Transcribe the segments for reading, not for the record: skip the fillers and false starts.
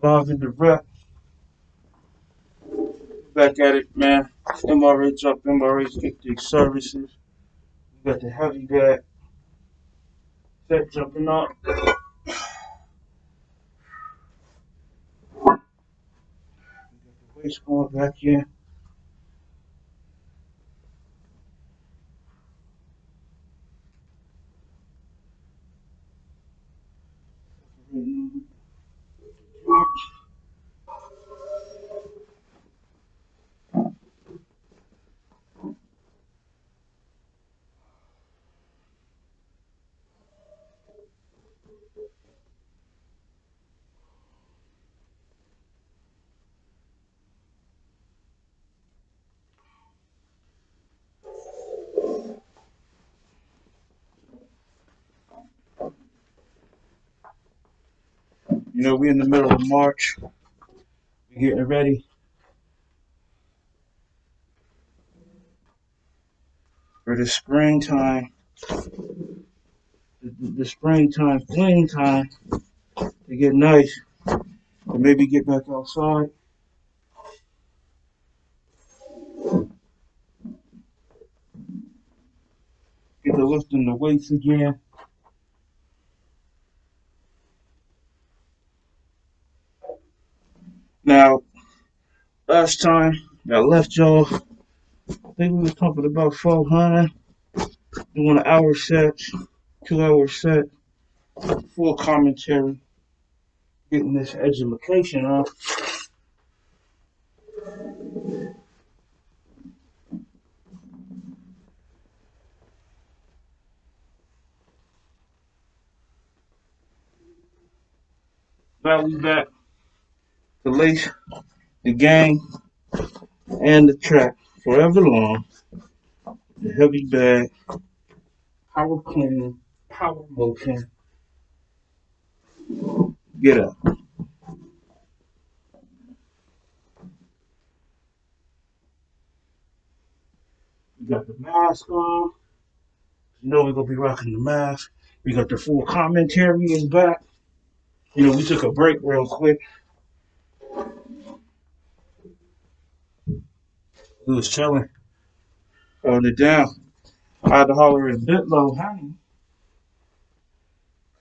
Live in the rep. Back at it, man. MRH up, MRH get the services. We got the heavy bag set jumping up. The waist going back in. You know, we're in the middle of March. We're getting ready for the springtime. The springtime fling time to get nice. And maybe get back outside. Get to lifting the weights again. Now, last time I left y'all, I think we were talking about 400, doing an hour set, 2 hour set, full commentary, getting this education off. Now we back to lace the gang and the track forever long. The heavy bag, power clean, power motion. Get up. We got the mask on. You know we're gonna be rocking the mask. We got the full commentary is back. You know, we took a break real quick. We was chilling, holding it down. I had to holler at bit low, honey,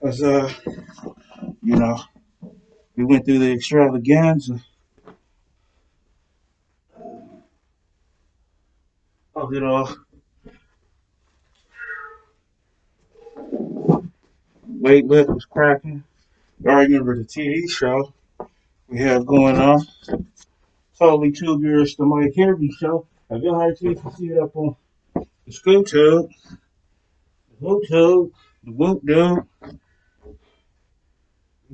cause you know, we went through the extravaganza of it all. Weightlifting was cracking. I remember the TV show we have going on. Totally Tubular, the Mike Harvey show. Have you had a chance to see it up on the ScoTube, the YouTube, the Whoop Dude?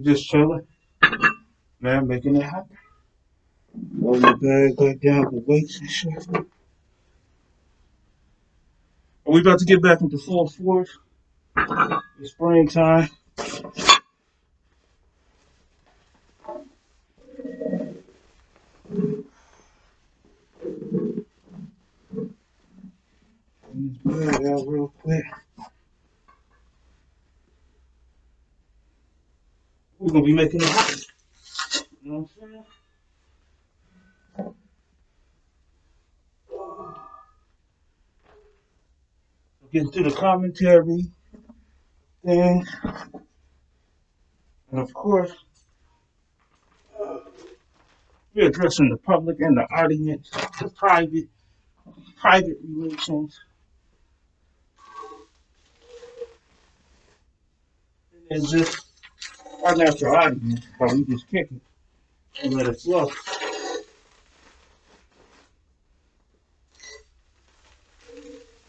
Just chilling, man, making it happen. Roll the bag back down with weights and shit. Are we about to get back into full force? It's springtime. Bring this bag out real quick. We're gonna be making it happen. You know what I'm saying? Getting through the commentary thing, and of course, we're addressing the public and the audience, the private relations, and just our natural audience. How we just kick it and let it flow.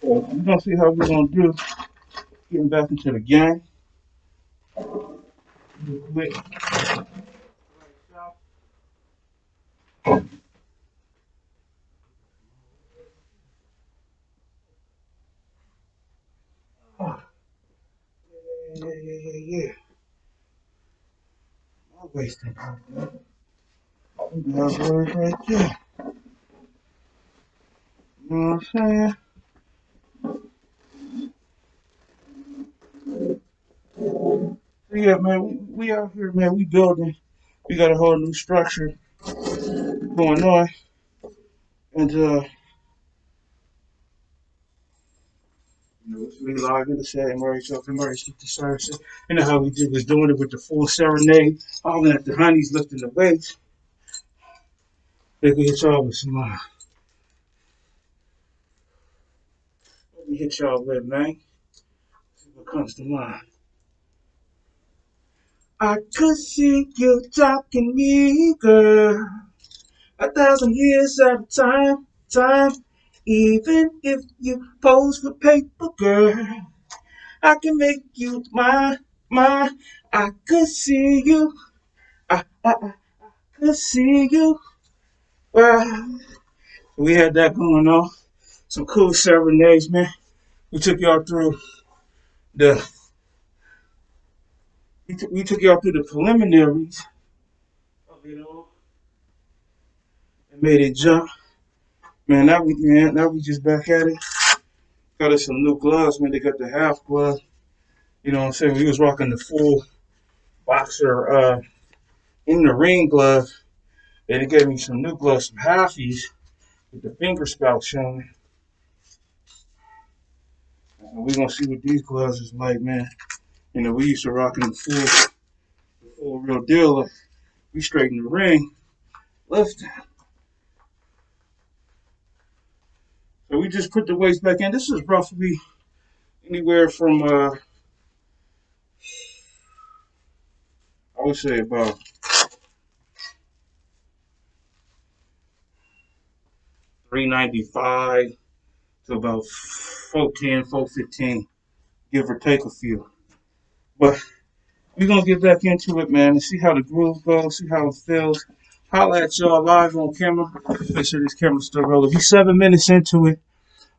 So we're gonna see how we're gonna do getting back into the game. Real quick. Yeah. I'm wasting time. That's words right there. You know what I'm saying? So yeah, man, we out here, man. We building. We got a whole new structure going on, and we live in the set, Murray talking, Murray keep the services. You know how we did was doing it with the full serenade, all that the honeys lifting the weights. They could hit y'all with some let me hit y'all with, man. See what comes to mind. I could see you talking me, girl, 1,000 years at a time. Even if you pose for paper, girl, I can make you mine. I could see you. I could see you. Well, we had that going on. Some cool serenades, man. We took y'all through the we took y'all through the preliminaries of it all and made it jump. Now we just back at it. Got us some new gloves, man. They got the half glove. You know what I'm saying? We was rocking the full boxer in the ring glove. And they gave me some new gloves, some halfies with the finger spout showing. And we gonna see what these gloves is like, man. You know, we used to rocking the full real deal. Like, we straight in the ring, lifting. So we just put the weights back in. This is roughly anywhere from I would say about 395 to about 410, 415, give or take a few. But we're gonna get back into it, man, and see how the groove goes, see how it feels. Holla at y'all live on camera. Make sure this camera's still rolling. If you're 7 minutes into it,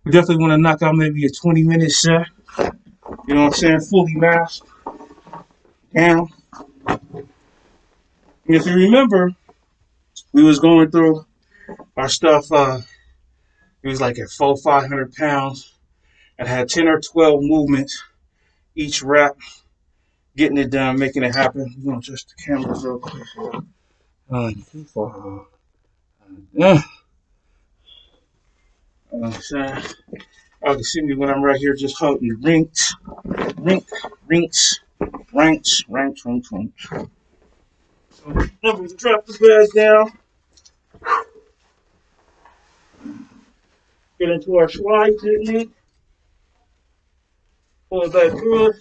we definitely want to knock out maybe a 20-minute set. You know what I'm saying? Fully masked down. And if you remember, we was going through our stuff. It was like at 500 pounds, and had 10 or 12 movements each rep, getting it done, making it happen. We're gonna adjust the cameras real quick. Too far. Yeah. So I can see me when I'm right here just holding the ranks. So numbers, drop the bag down, get into our slide technique, pull it back through it,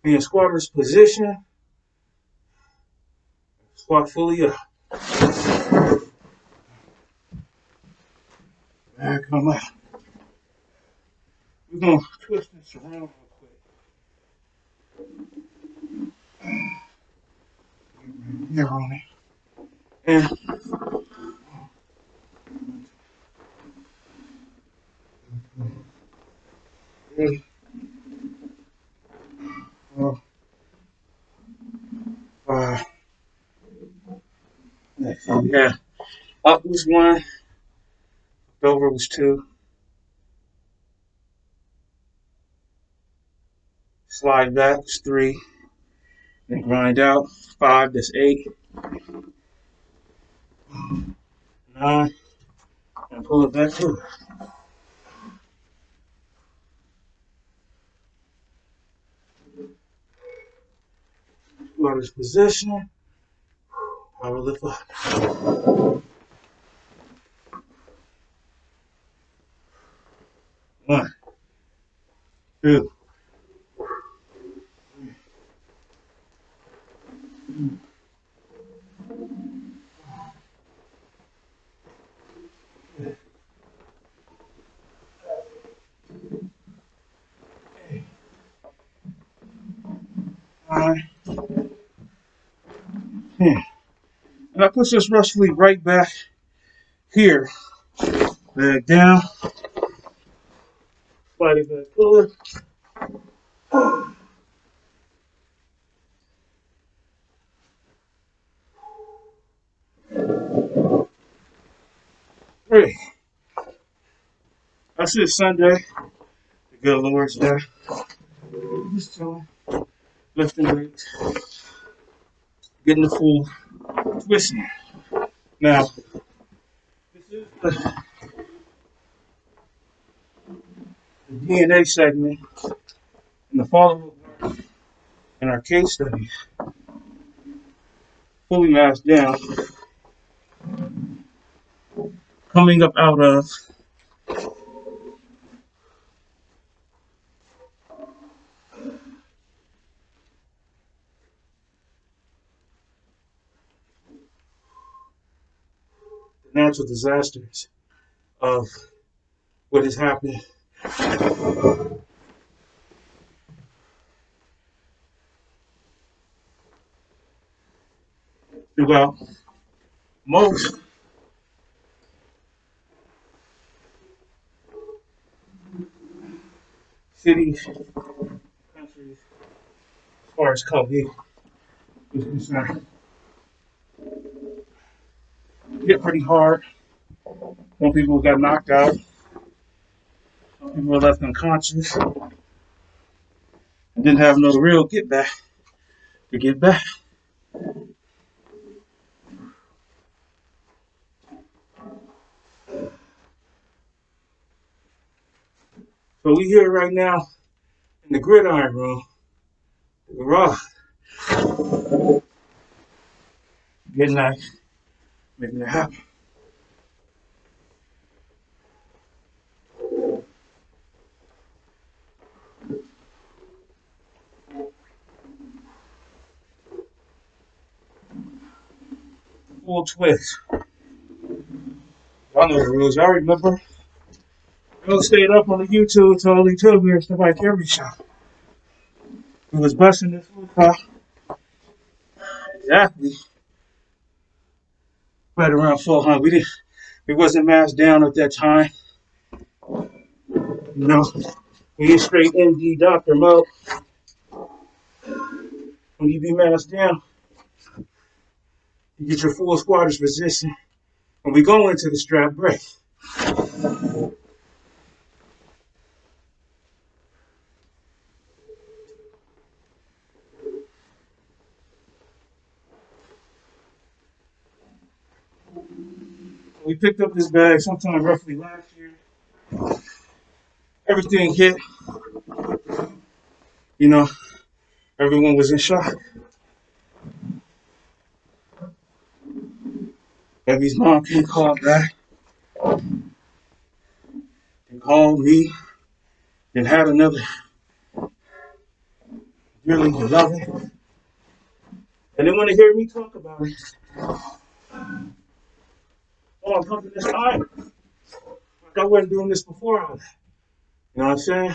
be in squatter's position, squat fully up. Back come out. We're gonna twist this around real quick. Here on it. And well, yeah. Up was 1, over was 2, slide back was 3, then grind out 5, that's 8, 9, and pull it back through. Squatter's position, power lift up. 1, 2, 9, 10. And I push this roughly right back here. Back down. Slide it back forward. 3. That's it, Sunday. The good Lord's Day. Just chilling. lifting weights, getting the full twisting. Now, this is the DNA segment and the follow-up work in our case studies. Fully masked down, coming up out of the natural disasters of what has happened throughout most cities, countries, as far as COVID is concerned. Hit pretty hard. Some people got knocked out. Some people were left unconscious and didn't have no real get back to get back. So we here right now in the gridiron room, the garage, getting nice, making it happen. Full twist. Y'all know the rules. Y'all remember? Y'all stayed up on the YouTube totally took me stuff like every shot. We was busting this food car. Exactly. Right around 400. We wasn't masked down at that time. You know, we ain't straight MD doctor mode. When you be masked down, you get your full squatters position. When we go into the strap break. We picked up this bag sometime roughly last year. Everything hit. You know, everyone was in shock. Abby's mom came called back. They called me. Then had another really loving. And they want to hear me talk about it. Oh, I'm talking this time. Like I wasn't doing this before all that. You know what I'm saying?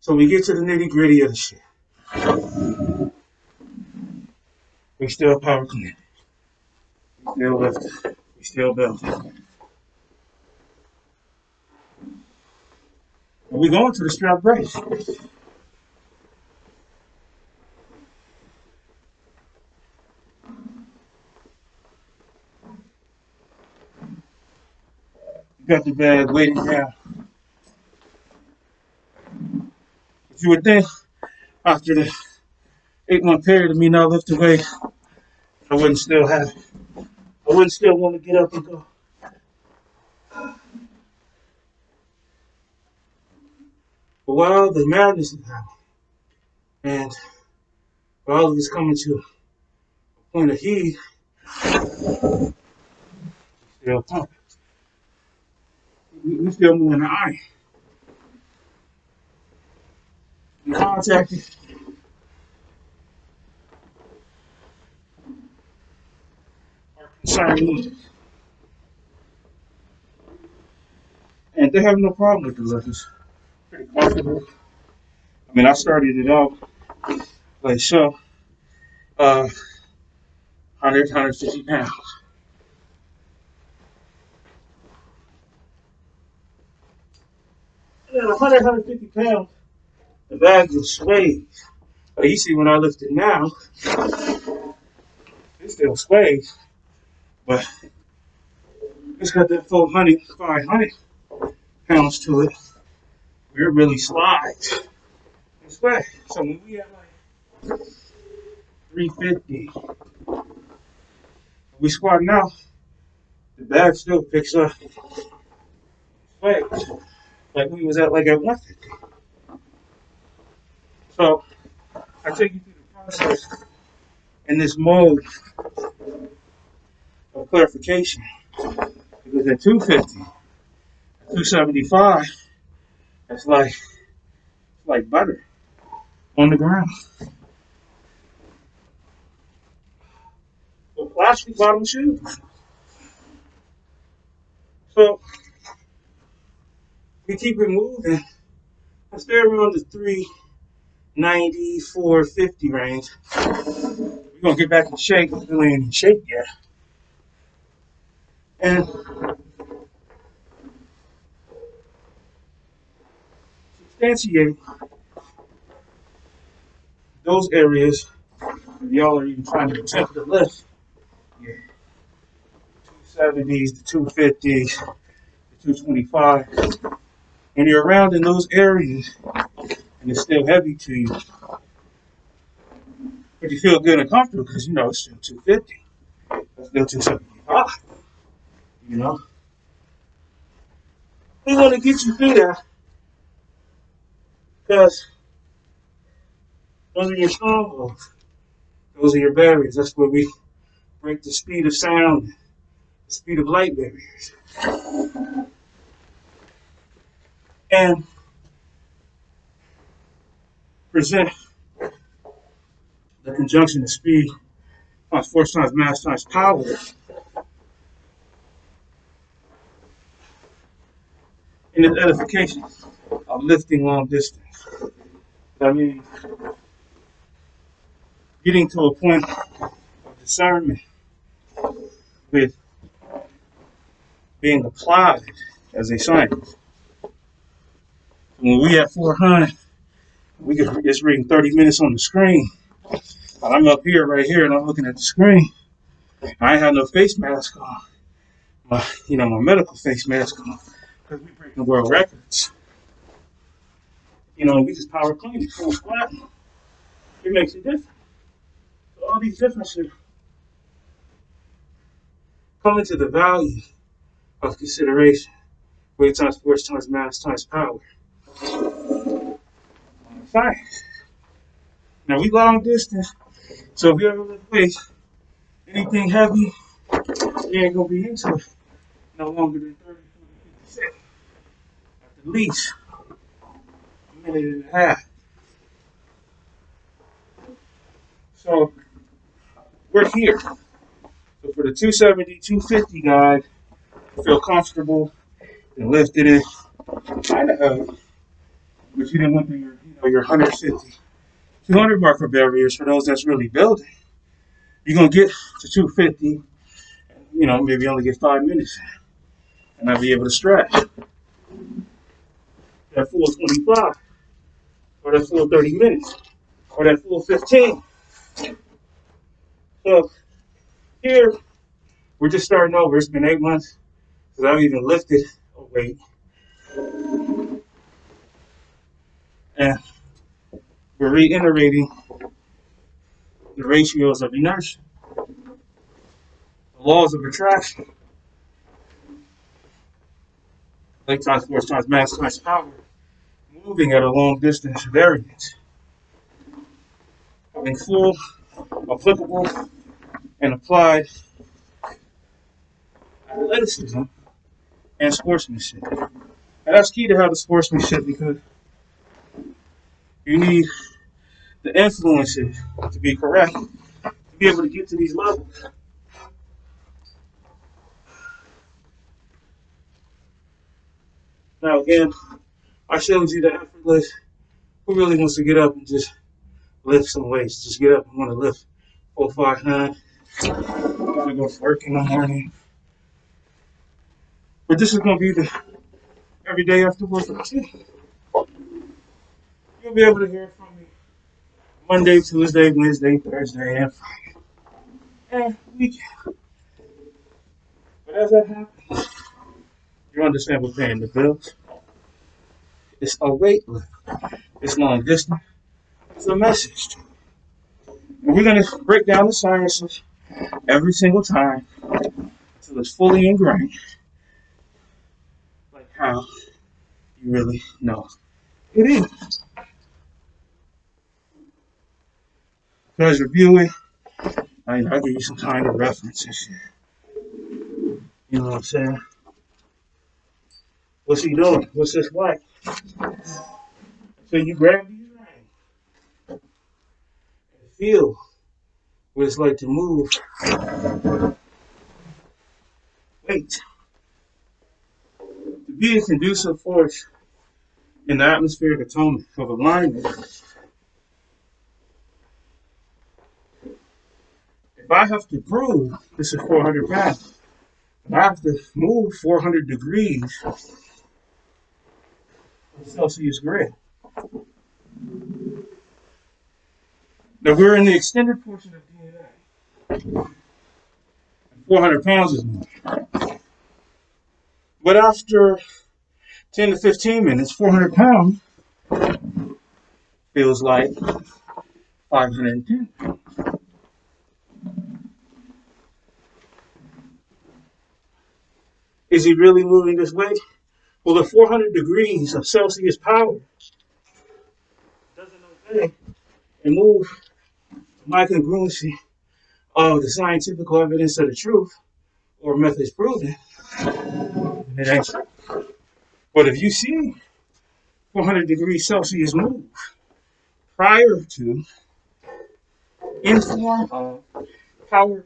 So we get to the nitty gritty of the shit. We still power clean. We still lifting. We still belting. We going to the strap brace. You got the bag waiting down. If you would think after the 8-month period of me not lifting weight, I wouldn't still have it. I wouldn't still want to get up and go. But while the madness is happening, and all of it's coming to a point of heat, still pumping. We still moving the iron. We contacted our consignees, and they have no problem with the lifters. Pretty comfortable. I mean, I started it off like so, 100, 150 pounds. And then 100, 150 pounds, the bag just sways. You see when I lift it now, it still sways, but it's got that 400, 500 pounds to it. It really slides. It's sway. So when we have like 350. We squat now, the bag still picks up weight. Like we was at 150. So I take you through the process in this mode of clarification. Because at 250, 275, it's like butter on the ground. So plastic bottom shoes. So we keep it moving. I stay around the 390, 450 range. We're gonna get back in shape. We really ain't in shape yet. And substantiate those areas if y'all are even trying to attempt to lift. Yeah. 270s, the 250s, the 225. And you're around in those areas and it's still heavy to you. But you feel good and comfortable because you know it's still 250. It's still 275. You know? We want to get you through that because those are your strongholds. Those are your barriers. That's where we break the speed of sound, the speed of light barriers. And present the conjunction of speed times force times mass times power in its edification of lifting long distance. That means getting to a point of discernment with being applied as a science. When we at 400, it's reading 30 minutes on the screen. But I'm up here, right here, and I'm looking at the screen. I ain't have no face mask on. My medical face mask on. Because we breaking world records. We just power clean, full squat. It makes it different. So all these differences come into the value of consideration. Weight times force times mass times power. Science. Now we long distance, so if you ever lift weights, anything heavy, you ain't gonna be into it no longer than 30, 40, 50 seconds. At least a minute and a half. So we're here. So for the 270, 250 guy, feel comfortable and lifted it kind of heavy, but you didn't went through your 150, 200 marker barriers for those that's really building. You're gonna get to 250, maybe only get 5 minutes and not be able to stretch. That full 25, or that full 30 minutes, or that full 15. So here, we're just starting over. It's been 8 months since I've even lifted a weight. And we're reiterating the ratios of inertia, the laws of attraction, like times force times mass times power, moving at a long distance variance, having full, applicable, and applied athleticism and sportsmanship. And that's key to have the sportsmanship because you need the influences to be correct to be able to get to these levels. Now again, I showed you the effortless. Who really wants to get up and just lift some weights? Just get up and want to lift 4, 5, 9. Gotta go to work in the morning. But this is gonna be the every day after work routine. You'll be able to hear from me Monday, Tuesday, Wednesday, Thursday, and Friday. And weekend. But as that happens, you understand we're paying the bills. It's a weight lift. It's long distance. It's a message to you. And we're going to break down the sciences every single time until it's fully ingrained, like how you really know it is. Because reviewing, I'll give you some kind of reference and shit. You know what I'm saying? What's he doing? What's this like? So you grab these reins and feel what it's like to move weight. To be a conducive force in the atmospheric atonement of alignment, if I have to prove this is 400 pounds, I have to move 400 degrees Celsius grid. Now we're in the extended portion of DNA. 400 pounds is more. But after 10 to 15 minutes, 400 pounds feels like 510. Is he really moving this way? Well, the 400 degrees of Celsius power doesn't obey and move my congruency of the scientific evidence of the truth or methods proven. It ain't true. But if you see 400 degrees Celsius move prior to in form of power,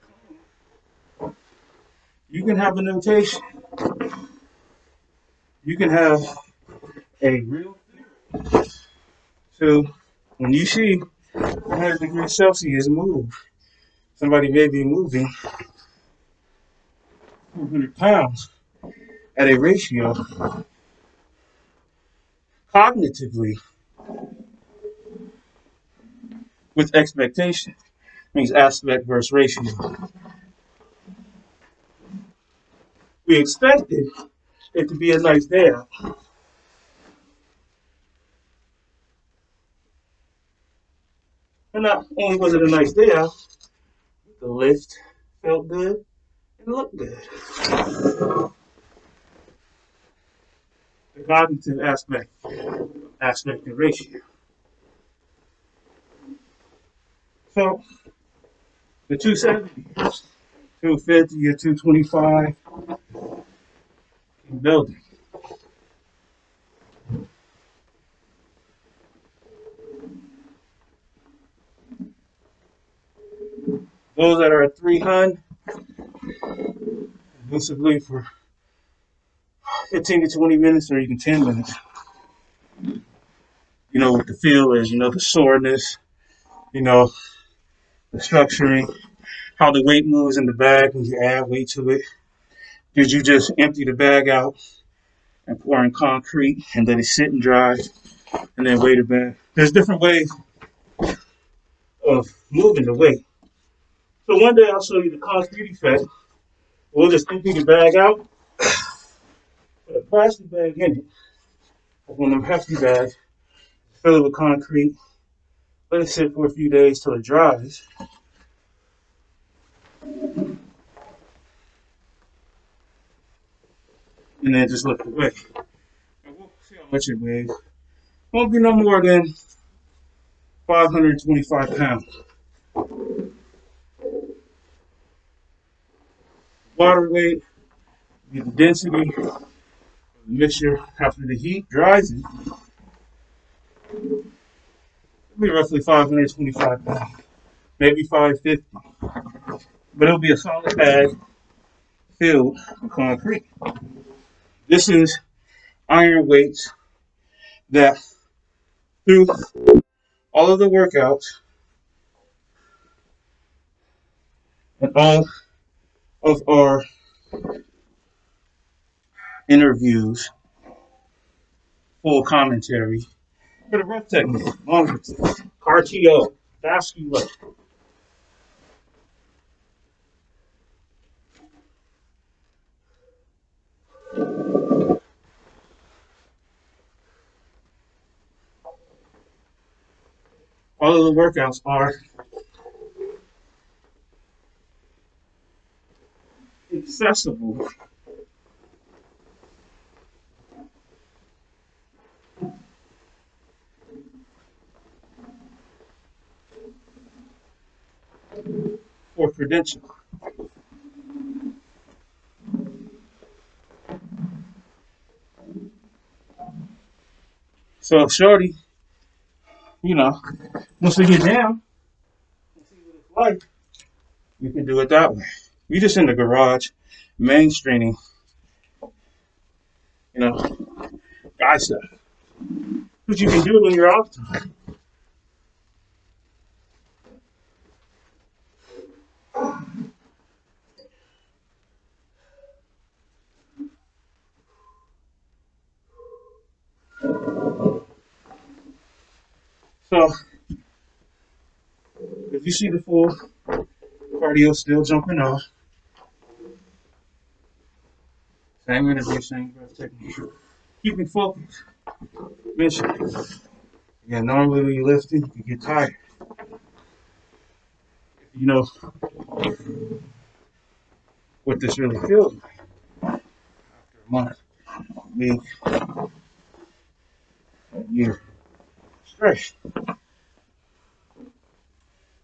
you can have a notation. You can have a real theory. So when you see 400 degrees Celsius move, somebody may be moving 400 pounds at a ratio cognitively with expectation. Means aspect versus ratio. We expected it to be a nice day out. And not only was it a nice day out, the lift felt good and looked good. The cognitive aspect and ratio. So the 270, 250 or 225 in building. Those that are at 300, exclusively for 15 to 20 minutes or even 10 minutes. You know what the feel is, you know, the soreness, you know, the structuring, how the weight moves in the bag when you add weight to it. Did you just empty the bag out and pour in concrete and let it sit and dry and then weigh the bag? There's different ways of moving the weight. So one day I'll show you the concrete effect. We'll just empty the bag out, put a plastic bag in it, one of them hefty bags, fill it with concrete, let it sit for a few days till it dries. And then just lift it away. And we'll see how much it weighs. Won't be no more than 525 pounds. Water weight, get the density of the mixture after the heat dries it. It'll be roughly 525 pounds, maybe 550. But it'll be a solid bag filled with concrete. This is iron weights that through all of the workouts and all of our interviews, full commentary for the rep technique, longer RTO, vascular. All of the workouts are accessible for credential. So shorty, once we get down and see what it's like, we can do it that way. We just in the garage, mainstreaming, guy stuff. What you can do when you're off time. So if you see the full cardio still jumping off, same interview, same breath technique. Keeping focused. Mission. Again, normally when you're lifting, you can get tired. You know what this really feels like after a month, a week, a year straight.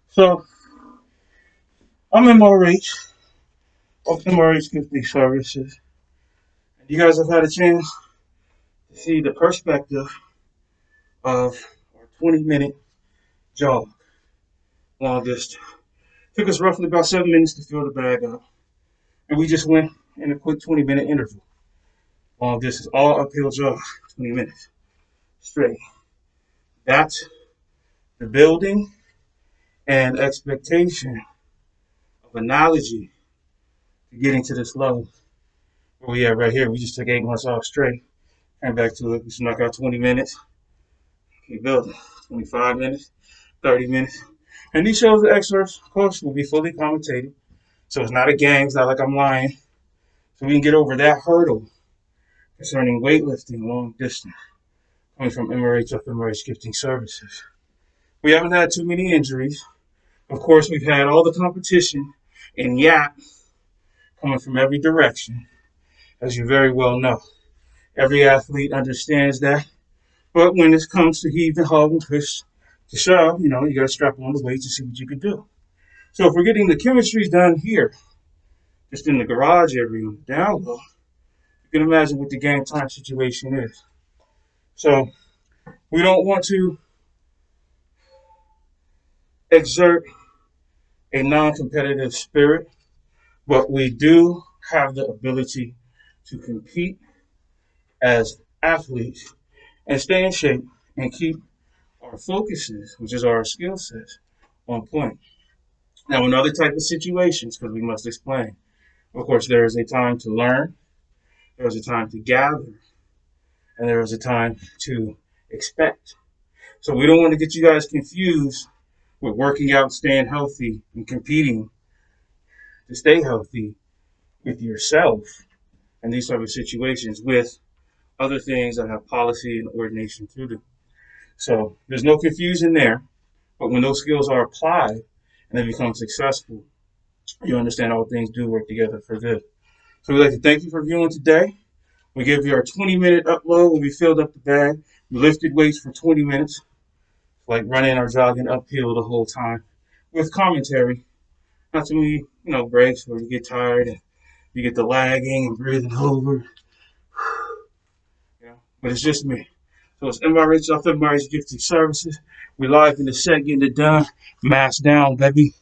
So I'm MRH, of MRH Gifting Services. And you guys have had a chance to see the perspective of our 20-minute jog, long distance. Took us roughly about 7 minutes to fill the bag up. And we just went in a quick 20-minute interval. Long distance, all uphill jog, 20 minutes straight. That's the building and expectation of analogy to getting to this level where we are right here. We just took 8 months off straight, came back to it. We snuck out 20 minutes, keep building, 25 minutes, 30 minutes. And these shows, the excerpts, of course, will be fully commentated. So it's not a game, it's not like I'm lying. So we can get over that hurdle concerning weightlifting long distance, coming from MRH of MRH Gifting Services. We haven't had too many injuries. Of course, we've had all the competition in YAP coming from every direction, as you very well know. Every athlete understands that. But when it comes to heave and hug and push to shove, you got to strap on the weights to see what you can do. So if we're getting the chemistry done here, just in the garage area on the down low, you can imagine what the game time situation is. So we don't want to exert a non-competitive spirit, but we do have the ability to compete as athletes and stay in shape and keep our focuses, which is our skill sets, on point. Now, in other type of situations, because we must explain, of course, there is a time to learn, there is a time to gather, and there is a time to expect. So we don't want to get you guys confused with working out, staying healthy, and competing to stay healthy with yourself in these type of situations with other things that have policy and ordination to them. So there's no confusion there. But when those skills are applied and they become successful, you understand all things do work together for good. So we'd like to thank you for viewing today. We give you our 20-minute upload when we filled up the bag. We lifted weights for 20 minutes, like running or jogging uphill the whole time with commentary. Not too many, breaks where you get tired and you get the lagging and breathing over. But it's just me. So it's MRH off MRH Gifting Services. We live in the set, getting it done. Mask down, baby.